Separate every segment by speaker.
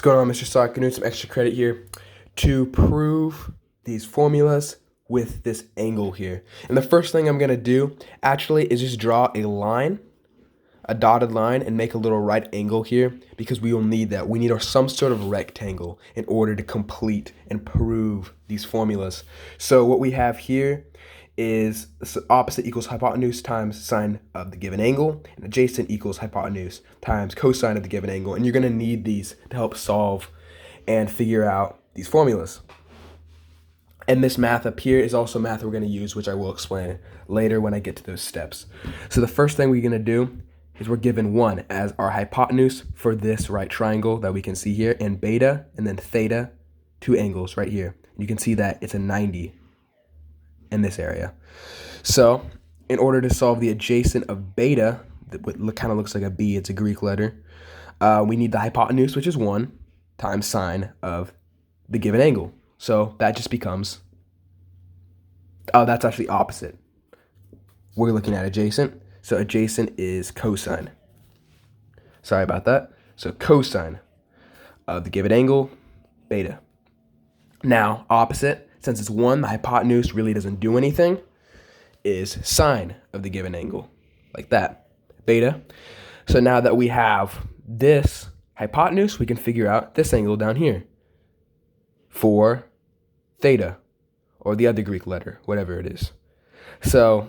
Speaker 1: going on, Mr. Stark? Gonna do some extra credit here to prove these formulas with this angle here. And the first thing I'm gonna do actually is just draw a line, a dotted line, and make a little right angle here because we will need that. We need some sort of rectangle in order to complete and prove these formulas. So what we have here is opposite equals hypotenuse times sine of the given angle, and adjacent equals hypotenuse times cosine of the given angle. And you're going to need these to help solve and figure out these formulas. And this math up here is also math we're going to use, which I will explain later when I get to those steps. So the first thing we're going to do is we're given 1 as our hypotenuse for this right triangle that we can see here, and beta and then theta, two angles right here. You can see that it's a 90 in this area. So in order to solve the adjacent of beta, that kind of looks like a B, it's a Greek letter, we need the hypotenuse, which is 1, times sine of the given angle. So that just becomes, that's actually opposite. We're looking at adjacent. So adjacent is cosine. Sorry about that. So cosine of the given angle, beta. Now, opposite, since it's 1, the hypotenuse really doesn't do anything, is sine of the given angle, like that, beta. So now that we have this hypotenuse, we can figure out this angle down here for theta, or the other Greek letter, whatever it is. So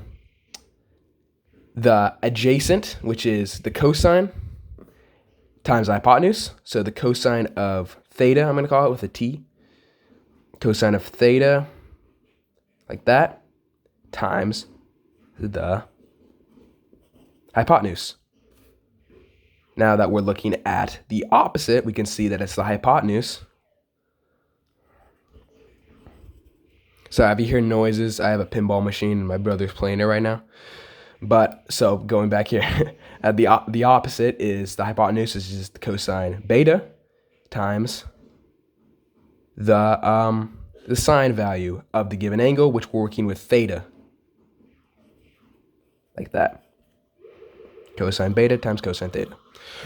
Speaker 1: the adjacent, which is the cosine, times the hypotenuse. So the cosine of theta, I'm going to call it with a T, cosine of theta, like that, times the hypotenuse. Now that we're looking at the opposite, we can see that it's the hypotenuse. So if you hear noises, I have a pinball machine and my brother's playing it right now. But so going back here, the opposite is the hypotenuse is just the cosine beta times the sine value of the given angle, which we're working with theta, like that. Cosine beta times cosine theta.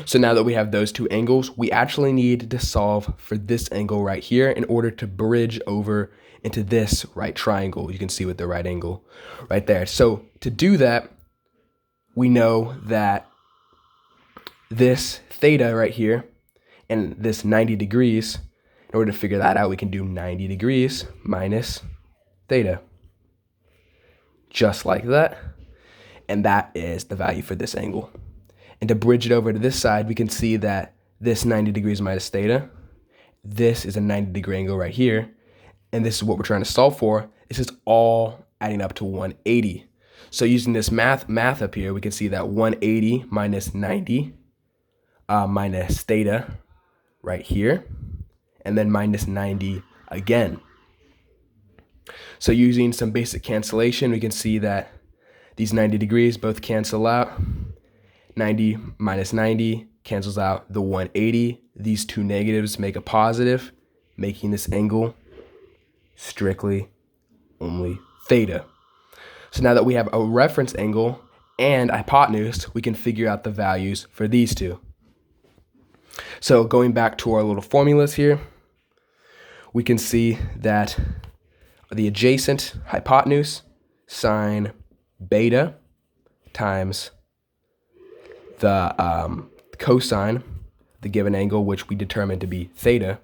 Speaker 1: So now that we have those two angles, we actually need to solve for this angle right here in order to bridge over into this right triangle. You can see with the right angle right there. So to do that, we know that this theta right here and this 90 degrees, in order to figure that out, we can do 90 degrees minus theta, just like that. And that is the value for this angle. And to bridge it over to this side, we can see that this 90 degrees minus theta, this is a 90 degree angle right here. And this is what we're trying to solve for. This is all adding up to 180. So using this math up here, we can see that 180 minus 90 minus theta right here, and then minus 90 again. So using some basic cancellation, we can see that these 90 degrees both cancel out. 90 minus 90 cancels out the 180. These two negatives make a positive, making this angle strictly only theta. So now that we have a reference angle and hypotenuse, we can figure out the values for these two. So going back to our little formulas here, we can see that the adjacent hypotenuse, sine beta, times the cosine, the given angle, which we determined to be theta,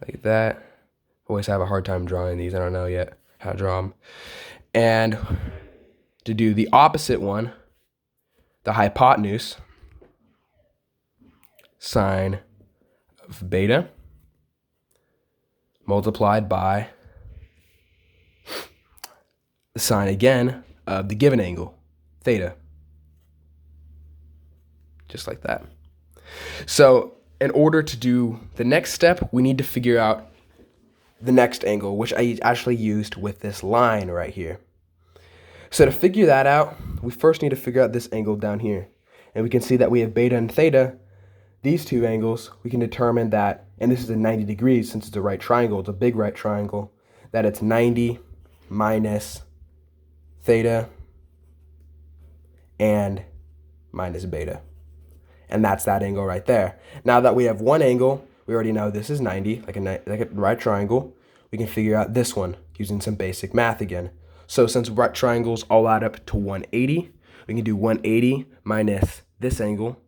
Speaker 1: like that. Always have a hard time drawing these. I don't know yet how to draw them. And to do the opposite one, the hypotenuse, sine of beta, multiplied by the sine again of the given angle, theta. Just like that. So in order to do the next step, we need to figure out the next angle, which I actually used with this line right here. So to figure that out, we first need to figure out this angle down here. And we can see that we have beta and theta, these two angles. We can determine that, and this is a 90 degrees since it's a right triangle, it's a big right triangle, that it's 90 minus theta and minus beta. And that's that angle right there. Now that we have one angle, we already know this is 90, like a right triangle. We can figure out this one using some basic math again. So since right triangles all add up to 180, we can do 180 minus this angle,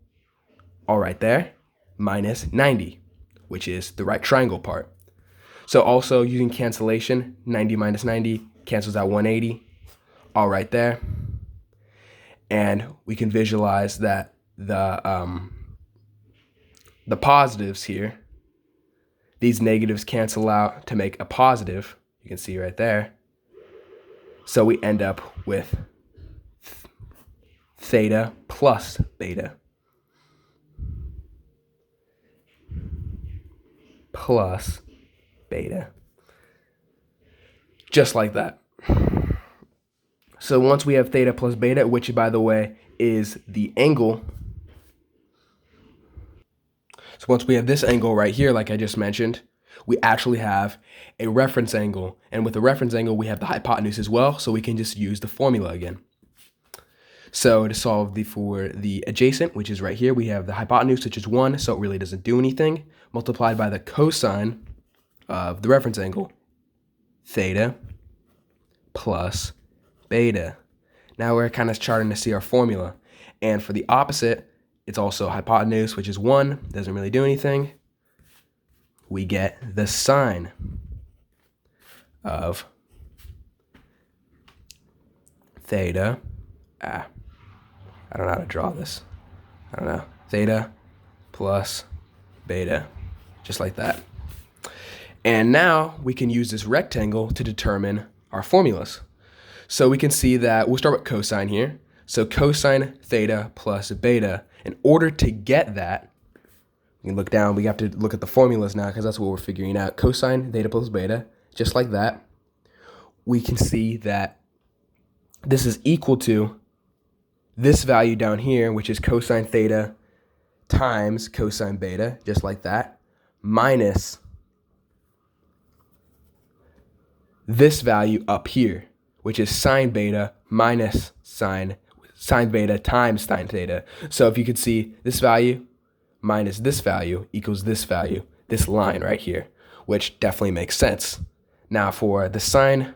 Speaker 1: all right there, minus 90, which is the right triangle part. So also using cancellation, 90 minus 90 cancels out 180, all right there. And we can visualize that the positives here, these negatives cancel out to make a positive. You can see right there. So we end up with theta plus beta. Plus beta. Just like that. So once we have theta plus beta, which by the way is the angle. So once we have this angle right here, like I just mentioned, we actually have a reference angle. And with the reference angle, we have the hypotenuse as well. So we can just use the formula again. So to solve for the adjacent, which is right here, we have the hypotenuse, which is 1, so it really doesn't do anything, multiplied by the cosine of the reference angle, theta plus beta. Now we're kind of starting to see our formula. And for the opposite, it's also hypotenuse, which is 1, doesn't really do anything. We get the sine of theta. I don't know how to draw this. I don't know. Theta plus beta, just like that. And now we can use this rectangle to determine our formulas. So we can see that we'll start with cosine here. So cosine theta plus beta. In order to get that, we can look down. We have to look at the formulas now because that's what we're figuring out. Cosine theta plus beta, just like that. We can see that this is equal to this value down here, which is cosine theta times cosine beta, just like that, minus this value up here, which is sine beta minus sine beta times sine theta. So if you could see this value minus this value equals this value, this line right here, which definitely makes sense. Now for the sine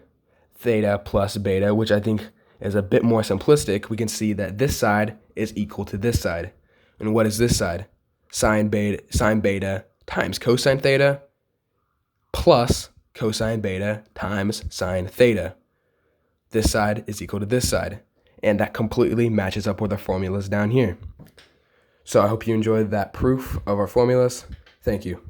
Speaker 1: theta plus beta, which I think is a bit more simplistic, we can see that this side is equal to this side. And what is this side? Sine beta times cosine theta plus cosine beta times sine theta. This side is equal to this side. And that completely matches up with our formulas down here. So I hope you enjoyed that proof of our formulas. Thank you.